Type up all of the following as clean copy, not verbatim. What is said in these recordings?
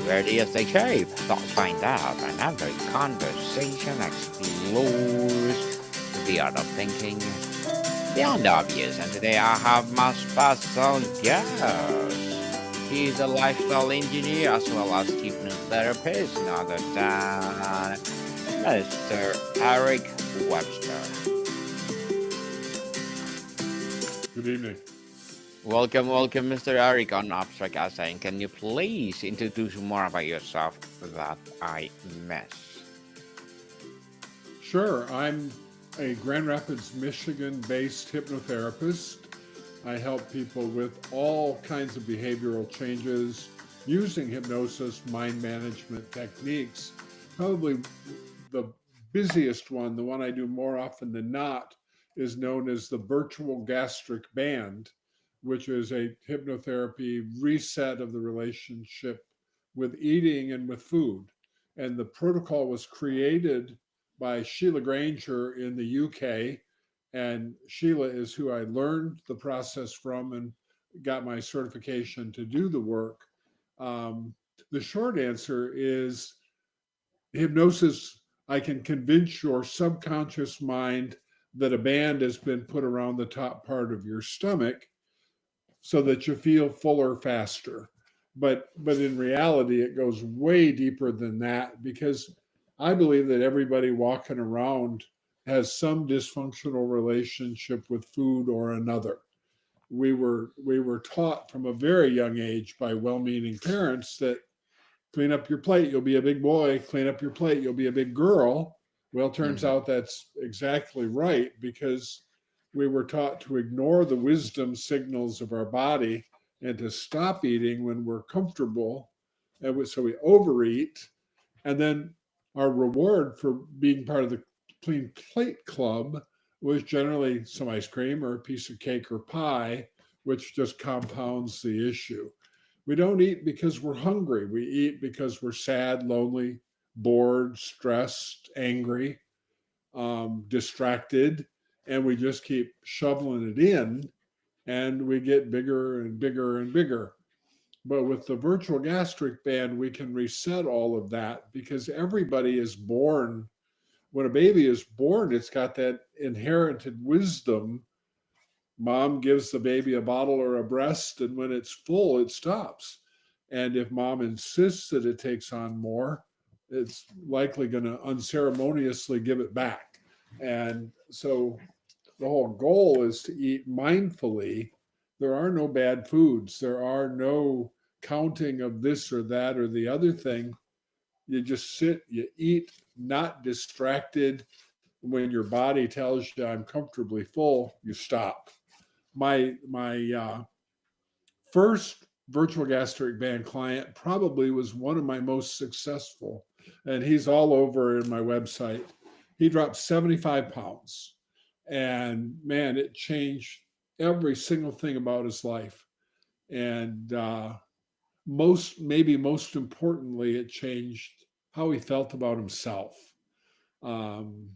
Where do you stay shape? Let's find out. Another conversation explores the art of thinking beyond the obvious. And today I have my special guest. He's a lifestyle engineer as well as hypnotherapist, none other than Mr. Eric Webster. Good evening. Welcome, Mr. Eric on Abstract Essay. Can you please introduce more about yourself that I miss? Sure, I'm a Grand Rapids, Michigan based hypnotherapist. I help people with all kinds of behavioral changes using hypnosis, mind management techniques. Probably the busiest one, the one I do more often than not, is known as the virtual gastric band, which is a hypnotherapy reset of the relationship with eating and with food. And the protocol was created by Sheila Granger in the UK. And Sheila is who I learned the process from and got my certification to do the work. Um, the short answer is hypnosis, I can convince your subconscious mind that a band has been put around the top part of your stomach so that you feel fuller faster. But in reality, it goes way deeper than that because I believe that everybody walking around has some dysfunctional relationship with food or another. We were taught from a very young age by well-meaning parents that clean up your plate, you'll be a big boy. Clean up your plate, you'll be a big girl. Well, turns Mhm. out that's exactly right because we were taught to ignore the wisdom signals of our body and to stop eating when we're comfortable. And so we overeat. And then our reward for being part of the clean plate club was generally some ice cream or a piece of cake or pie, which just compounds the issue. We don't eat because we're hungry. We eat because we're sad, lonely, bored, stressed, angry, distracted, and we just keep shoveling it in and we get bigger and bigger and bigger. But with the virtual gastric band, we can reset all of that because everybody is born. When a baby is born, it's got that inherited wisdom. Mom gives the baby a bottle or a breast, and when it's full, it stops. And if mom insists that it takes on more, it's likely going to unceremoniously give it back. And so the whole goal is to eat mindfully. There are no bad foods, there are no counting of this or that or the other thing. You just sit, you eat, not distracted. When your body tells you I'm comfortably full, you stop. My first virtual gastric band client probably was one of my most successful, and he's all over in my website. He dropped 75 pounds, and man, it changed every single thing about his life. And maybe most importantly, it changed how he felt about himself. Um,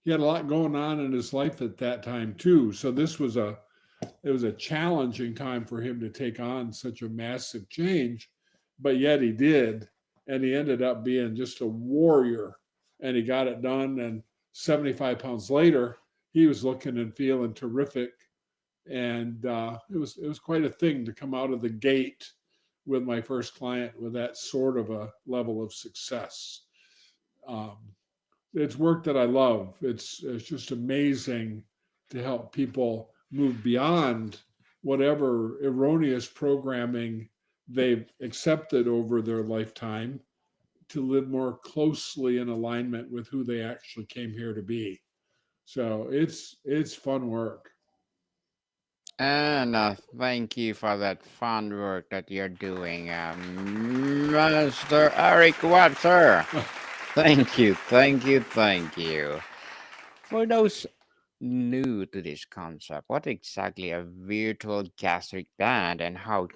he had a lot going on in his life at that time too, so it was a challenging time for him to take on such a massive change, but yet he did. And he ended up being just a warrior and he got it done. And 75 pounds later, he was looking and feeling terrific. And it was quite a thing to come out of the gate with my first client with that sort of a level of success. Um, it's work that I love. It's just amazing to help people move beyond whatever erroneous programming they've accepted over their lifetime to live more closely in alignment with who they actually came here to be. So it's fun work. And thank you for that fun work that you're doing, Mr. Eric Webster. Thank you. For those new to this concept, what exactly a virtual gastric band and how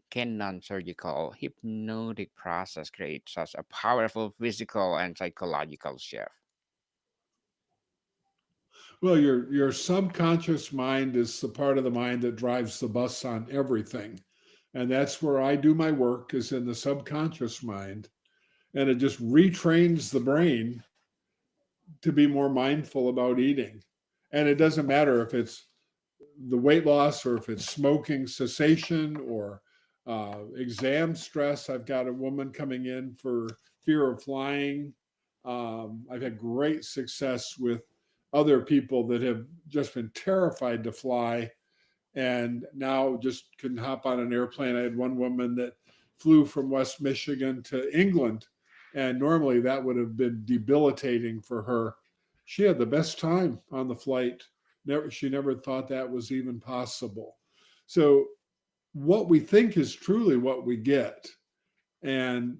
can non-surgical hypnotic process create such a powerful physical and psychological shift? Well, your subconscious mind is the part of the mind that drives the bus on everything. And that's where I do my work, is in the subconscious mind. And it just retrains the brain to be more mindful about eating. And it doesn't matter if it's the weight loss or if it's smoking cessation or exam stress. I've got a woman coming in for fear of flying. I've had great success with other people that have just been terrified to fly and now just can hop on an airplane. I had one woman that flew from West Michigan to England, and normally that would have been debilitating for her. She had the best time on the flight. She never thought that was even possible. So, what we think is truly what we get. And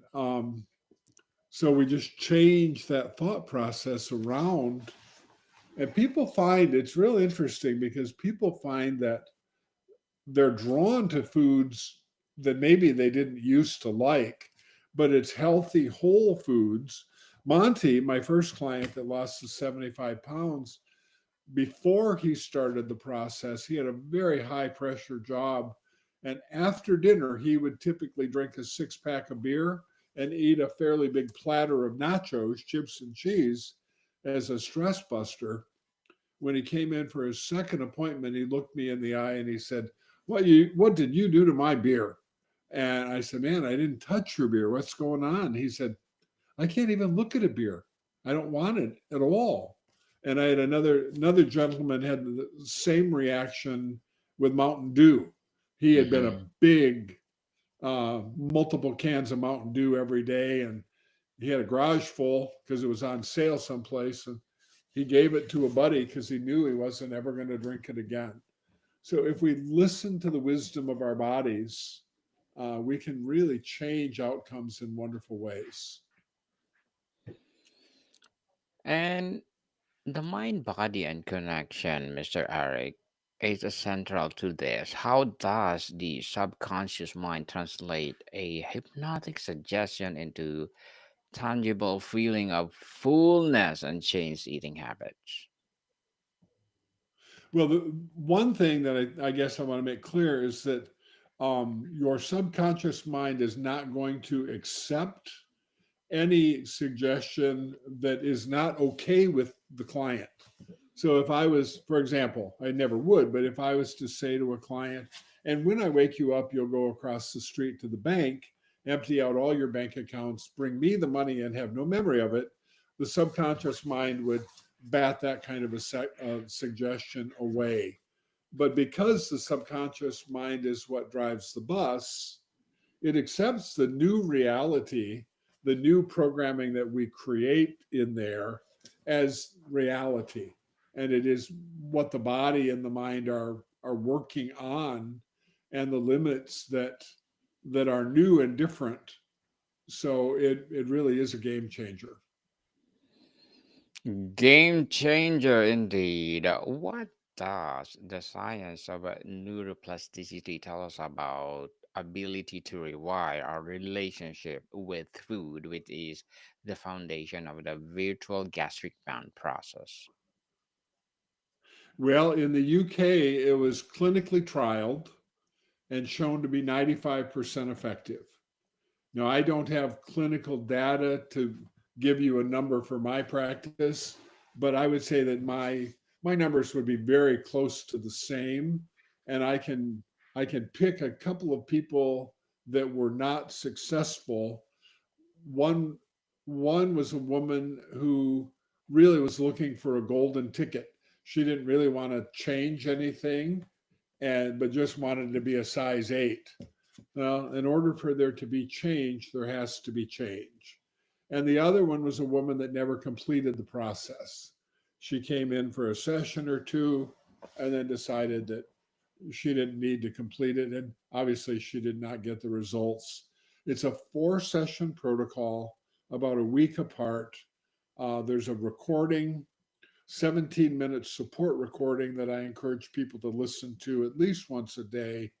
so we just change that thought process around. And people find it's really interesting because people find that they're drawn to foods that maybe they didn't used to like, but it's healthy, whole foods. Monty, my first client that lost the 75 pounds, before he started the process, he had a very high pressure job. And after dinner, he would typically drink a 6 pack of beer and eat a fairly big platter of nachos, chips, and cheese as a stress buster. When he came in for his second appointment, he looked me in the eye and he said, what did you do to my beer? And I said, man, I didn't touch your beer. What's going on? He said, I can't even look at a beer. I don't want it at all. And I had another gentleman had the same reaction with Mountain Dew. He had been a Mm-hmm. big multiple cans of Mountain Dew every day, and he had a garage full because it was on sale someplace, and he gave it to a buddy because he knew he wasn't ever going to drink it again. So if we listen to the wisdom of our bodies, we can really change outcomes in wonderful ways. And the mind, body, and connection, Mr. Eric, is central to this. How does the subconscious mind translate a hypnotic suggestion into tangible feeling of fullness and changed eating habits? Well, the one thing that I guess I want to make clear is that your subconscious mind is not going to accept any suggestion that is not okay with the client. So if I was, for example, I never would, but if I was to say to a client, and when I wake you up, you'll go across the street to the bank, empty out all your bank accounts, bring me the money, and have no memory of it, the subconscious mind would bat that kind of a suggestion away. But because the subconscious mind is what drives the bus, it accepts the new reality, the new programming that we create in there as reality. And it is what the body and the mind are working on and the limits that are new and different. So it really is a game changer. Game changer indeed. What does the science of neuroplasticity tell us about ability to rewire our relationship with food, which is the foundation of the virtual gastric band process? Well, in the UK, it was clinically trialed and shown to be 95% effective. Now, I don't have clinical data to give you a number for my practice, but I would say that my numbers would be very close to the same. And I can pick a couple of people that were not successful. One one was a woman who really was looking for a golden ticket. She didn't really want to change anything, and but just wanted to be a size 8. Well, in order for there to be change, there has to be change. And the other one was a woman that never completed the process. She came in for a session or two and then decided that she didn't need to complete it. And obviously, she did not get the results. It's a 4 session protocol, about a week apart. There's a recording, 17-minute support recording that I encourage people to listen to at least once a day,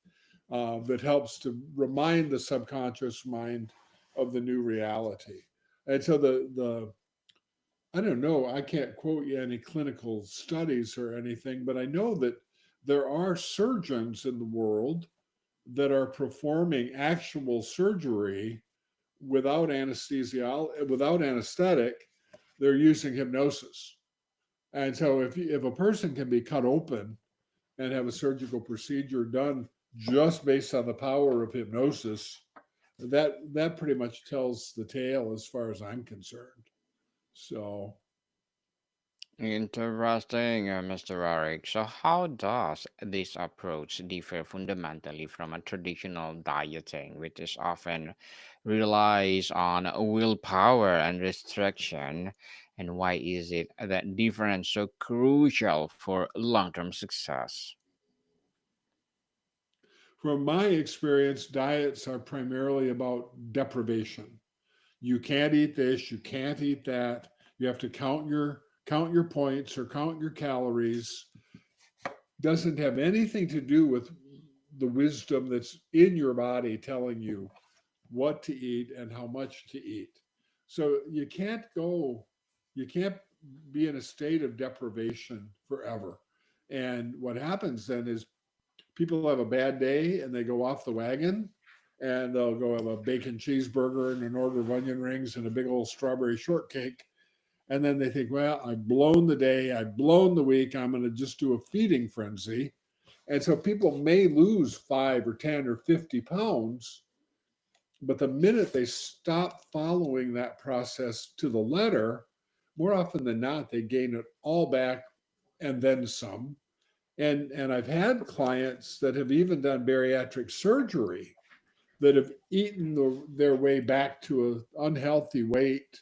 that helps to remind the subconscious mind of the new reality. And so the I don't know, I can't quote you any clinical studies or anything, but I know that there are surgeons in the world that are performing actual surgery without anesthesia, without anesthetic. They're using hypnosis. And so if a person can be cut open and have a surgical procedure done just based on the power of hypnosis, that pretty much tells the tale as far as I'm concerned. So Interesting, Mr. Eric. So, how does this approach differ fundamentally from a traditional dieting, which is often relies on willpower and restriction? And why is it that difference so crucial for long-term success? from my experience, diets are primarily about deprivation. You can't eat this, you can't eat that. You have to count your points or count your calories. Doesn't have anything to do with the wisdom that's in your body telling you what to eat and how much to eat. So you can't be in a state of deprivation forever. And what happens then is people have a bad day and they go off the wagon and they'll go have a bacon cheeseburger and an order of onion rings and a big old strawberry shortcake. And then they think, well, I've blown the day, I've blown the week, I'm going to just do a feeding frenzy. And so people may lose 5 or 10 or 50 pounds, but the minute they stop following that process to the letter, more often than not, they gain it all back and then some. And I've had clients that have even done bariatric surgery that have eaten their way back to an unhealthy weight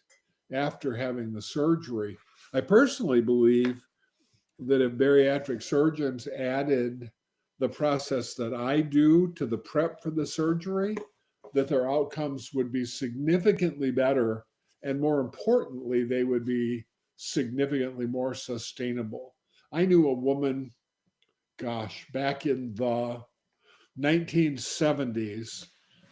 after having the surgery. I personally believe that if bariatric surgeons added the process that I do to the prep for the surgery, that their outcomes would be significantly better. And more importantly, they would be significantly more sustainable. I knew a woman, gosh, back in the 1970s,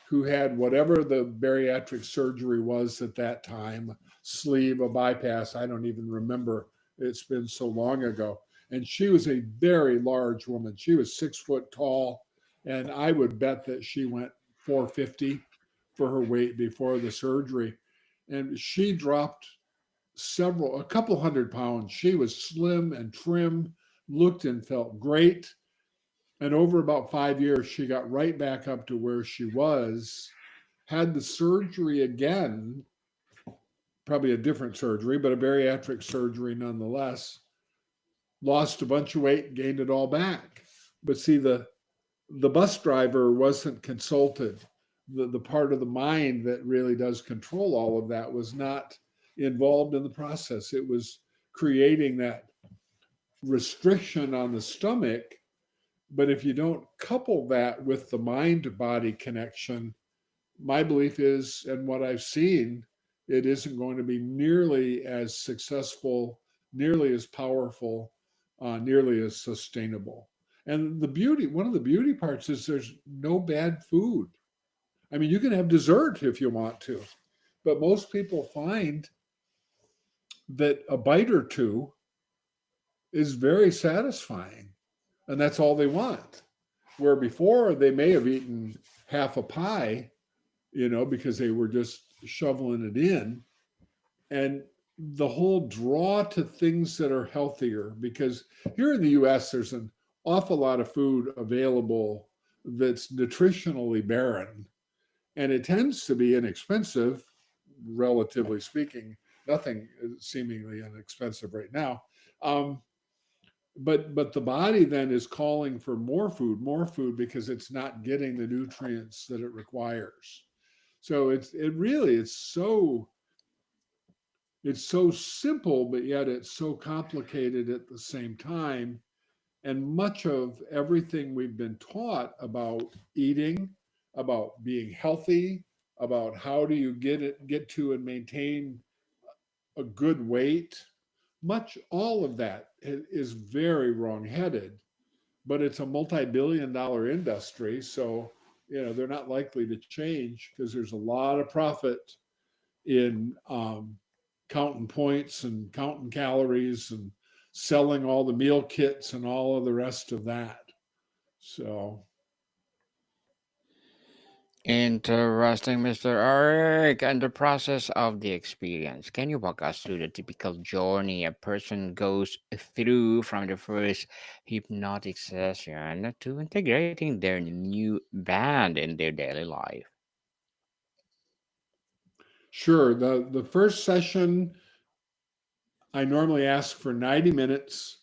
who had whatever the bariatric surgery was at that time, sleeve, a bypass, I don't even remember. It's been so long ago. And she was a very large woman. She was 6 foot tall. And I would bet that she went 450 for her weight before the surgery. And she dropped a couple hundred pounds. She was slim and trim, looked and felt great. And over about 5 years, she got right back up to where she was, had the surgery again, probably a different surgery, but a bariatric surgery nonetheless, lost a bunch of weight, gained it all back. But see, the bus driver wasn't consulted. The part of the mind that really does control all of that was not involved in the process. It was creating that restriction on the stomach. But if you don't couple that with the mind body connection, my belief is, and what I've seen, it isn't going to be nearly as successful, nearly as powerful, nearly as sustainable. And one of the beauty parts is there's no bad food. I mean, you can have dessert if you want to, but most people find that a bite or two is very satisfying, and that's all they want. Where before they may have eaten half a pie, because they were just shoveling it in. And the whole draw to things that are healthier, because here in the US, there's an awful lot of food available that's nutritionally barren, and it tends to be inexpensive, relatively speaking. Nothing is seemingly inexpensive right now. Um, but the body then is calling for more food because it's not getting the nutrients that it requires. So it's so simple, but yet it's so complicated at the same time. And much of everything we've been taught about eating, about being healthy, about how do you get to and maintain a good weight, much all of that is very wrong-headed. But it's a multi-billion-dollar industry, so they're not likely to change because there's a lot of profit in counting points and counting calories and selling all the meal kits and all of the rest of that. So Interesting, Mr. Eric. And the process of the experience. Can you walk us through the typical journey a person goes through from the first hypnotic session to integrating their new band in their daily life? Sure. The first session, I normally ask for 90 minutes.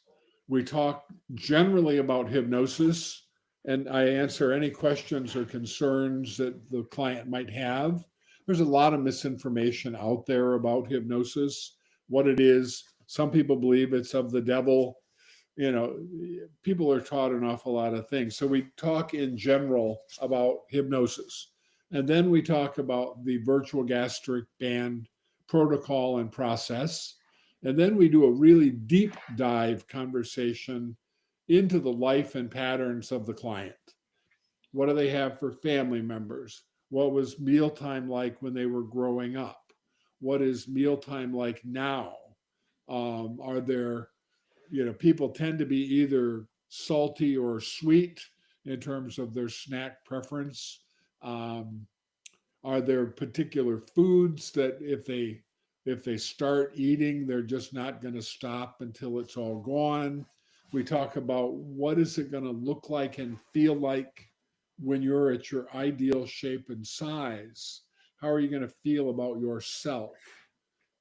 We talk generally about hypnosis, and I answer any questions or concerns that the client might have. There's a lot of misinformation out there about hypnosis, what it is. Some people believe it's of the devil. You know, people are taught an awful lot of things. So we talk in general about hypnosis. And then we talk about the virtual gastric band protocol and process. And then we do a really deep dive conversation into the life and patterns of the client. What do they have for family members? What was mealtime like when they were growing up? What is mealtime like now? Are there, people tend to be either salty or sweet in terms of their snack preference. Um, are there particular foods that if they start eating, they're just not going to stop until it's all gone? We talk about what is it going to look like and feel like when you're at your ideal shape and size. How are you going to feel about yourself?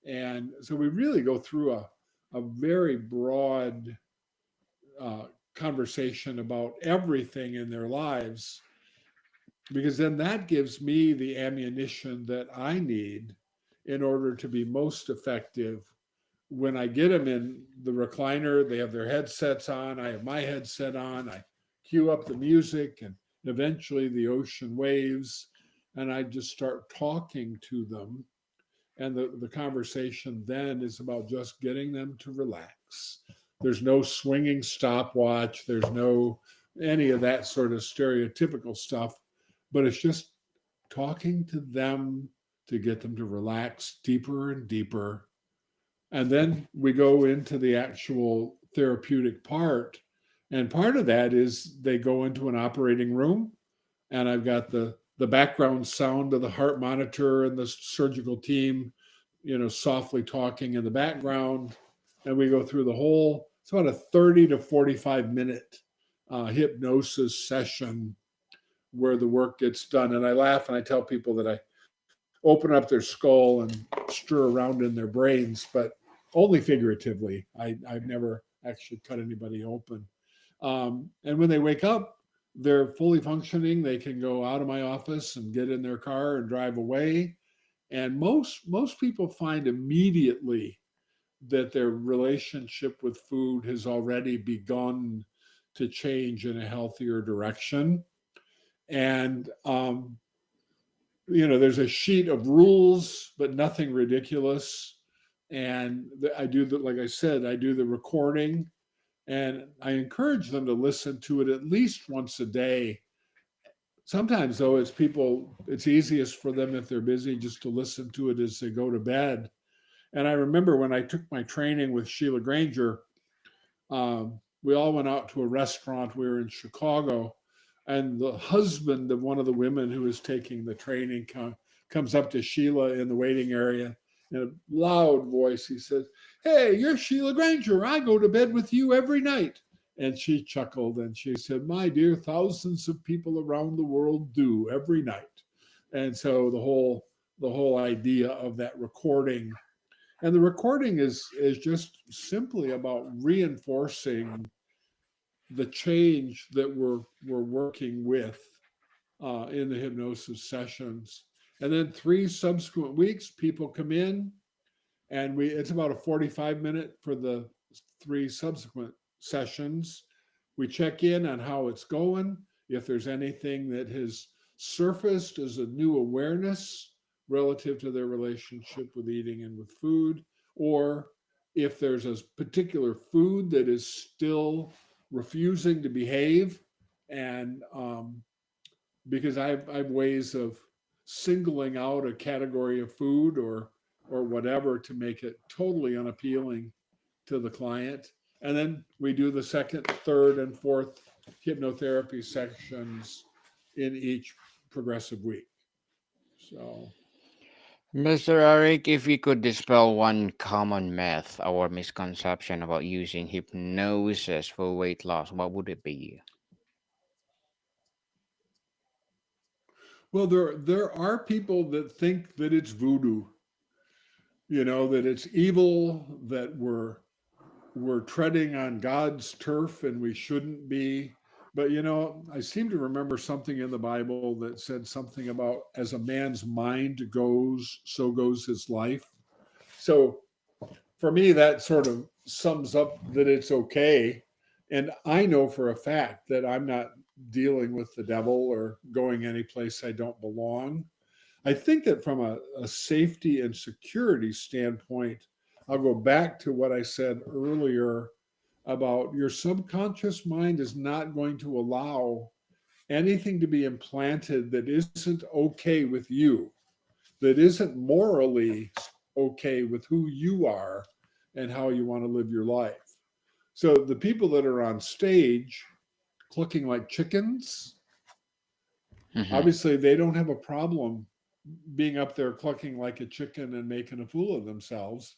And so we really go through a very broad uh, conversation about everything in their lives, because then that gives me the ammunition that I need in order to be most effective. When I get them in the recliner, they have their headsets on, I have my headset on, I cue up the music and eventually the ocean waves, and I just start talking to them. And the conversation then is about just getting them to relax. There's no swinging stopwatch, there's no any of that sort of stereotypical stuff, but it's just talking to them to get them to relax deeper and deeper. And then we go into the actual therapeutic part. And part of that is they go into an operating room, and I've got the background sound of the heart monitor and the surgical team, softly talking in the background, and we go through the whole. It's about a 30 to 45 minute hypnosis session where the work gets done. And I laugh and I tell people that I open up their skull and stir around in their brains, but only figuratively. I've never actually cut anybody open. And when they wake up, they're fully functioning. They can go out of my office and get in their car and drive away. And most people find immediately that their relationship with food has already begun to change in a healthier direction. And there's a sheet of rules, but nothing ridiculous. And I do the, like I said, I do the recording, and I encourage them to listen to it at least once a day. Sometimes, though, it's easiest for them if they're busy just to listen to it as they go to bed. And I remember when I took my training with Sheila Granger, we all went out to a restaurant. We were in Chicago, and the husband of one of the women who was taking the training comes up to Sheila in the waiting area in a loud voice. He says, "Hey, you're Sheila Granger. I go to bed with you every night." And she chuckled and she said, "My dear, thousands of people around the world do every night." And so the whole idea of that recording, and the recording is just simply about reinforcing the change that we're working with in the hypnosis sessions. And then 3 subsequent weeks, people come in, and it's about a 45 minute for the 3 subsequent sessions. We check in on how it's going, if there's anything that has surfaced as a new awareness relative to their relationship with eating and with food, or if there's a particular food that is still refusing to behave. And because I have ways of singling out a category of food or whatever to make it totally unappealing to the client. And then we do the second, third, and fourth hypnotherapy sections in each progressive week. So, Mr. Eric, if you could dispel one common myth or misconception about using hypnosis for weight loss, what would it be? well, there are people that think that it's voodoo, that it's evil, that we're treading on God's turf and we shouldn't be. But I seem to remember something in the Bible that said something about as a man's mind goes, so goes his life. So for me, that sort of sums up that it's okay. And I know for a fact that I'm not dealing with the devil or going any place I don't belong. I think that from a safety and security standpoint, I'll go back to what I said earlier about your subconscious mind is not going to allow anything to be implanted that isn't okay with you, that isn't morally okay with who you are and how you want to live your life. So the people that are on stage clucking like chickens, Hmm. obviously they don't have a problem being up there clucking like a chicken and making a fool of themselves.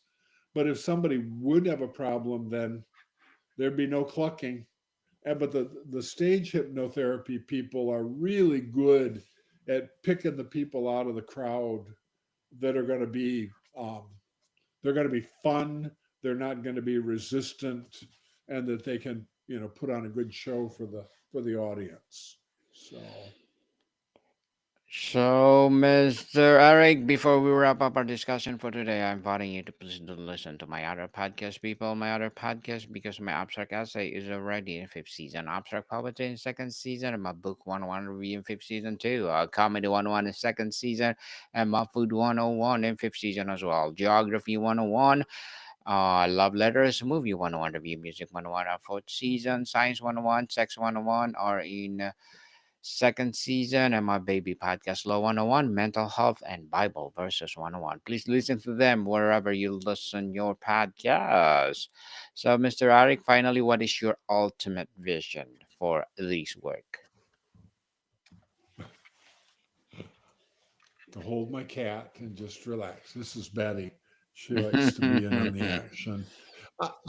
But if somebody would have a problem, then there'd be no clucking. But the stage hypnotherapy people are really good at picking the people out of the crowd that are going to be they're going to be fun. They're not going to be resistant, and that they can put on a good show for the audience. So So, Mr. Eric, before we wrap up our discussion for today, I'm inviting you to please do listen to my other podcast, people. My other podcast, because my abstract essay is already in fifth season, abstract poetry in second season, and my book 101 review in fifth season too, comedy 101 in second season, and my food 101 in fifth season as well, geography 101, love letters, movie 101 review, music 101, fourth season, science 101, sex 101 are in second season, and my baby podcast Law 101, Mental Health and Bible Verses 101. Please listen to them wherever you listen your podcast. So, Mr. Eric, finally, what is your ultimate vision for this work? to hold my cat and just relax. This is Betty. She likes to be in on the action.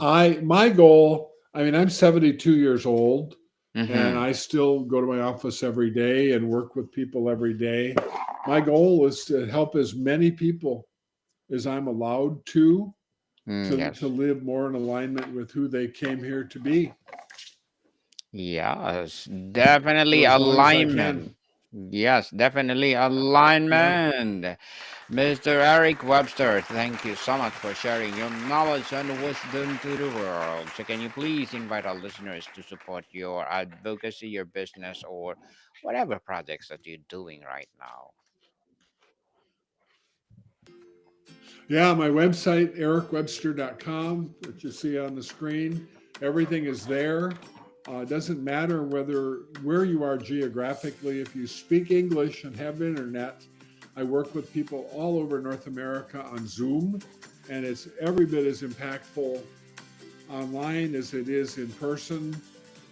My goal. I mean, I'm 72 years old, and Mm-hmm. I still go to my office every day and work with people every day. My goal is to help as many people as I'm allowed to Yes. live more in alignment with who they came here to be Yes, for definitely as long as I can. alignment. Yes, definitely Yeah. alignment. Mr. Eric Webster, thank you so much for sharing your knowledge and wisdom to the world. So, can you please invite our listeners to support your advocacy, your business, or whatever projects that you're doing right now? Yeah, my website, ericwebster.com, that you see on the screen. Everything is there. It doesn't matter where you are geographically. If you speak English and have internet, I work with people all over North America on Zoom, and it's every bit as impactful online as it is in person.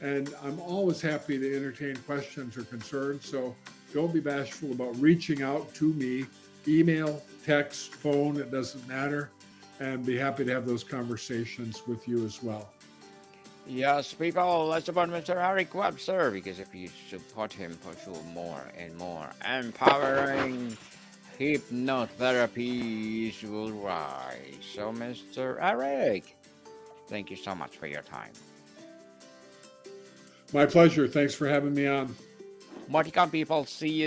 And I'm always happy to entertain questions or concerns. So don't be bashful about reaching out to me, email, text, phone, it doesn't matter. And be happy to have those conversations with you as well. Yes, people, let's support Mr. Eric Webster because if you support him for sure, more and more empowering hypnotherapies will rise. So, Mr. Eric, thank you so much for your time. My pleasure. Thanks for having me on. Moticon people, see you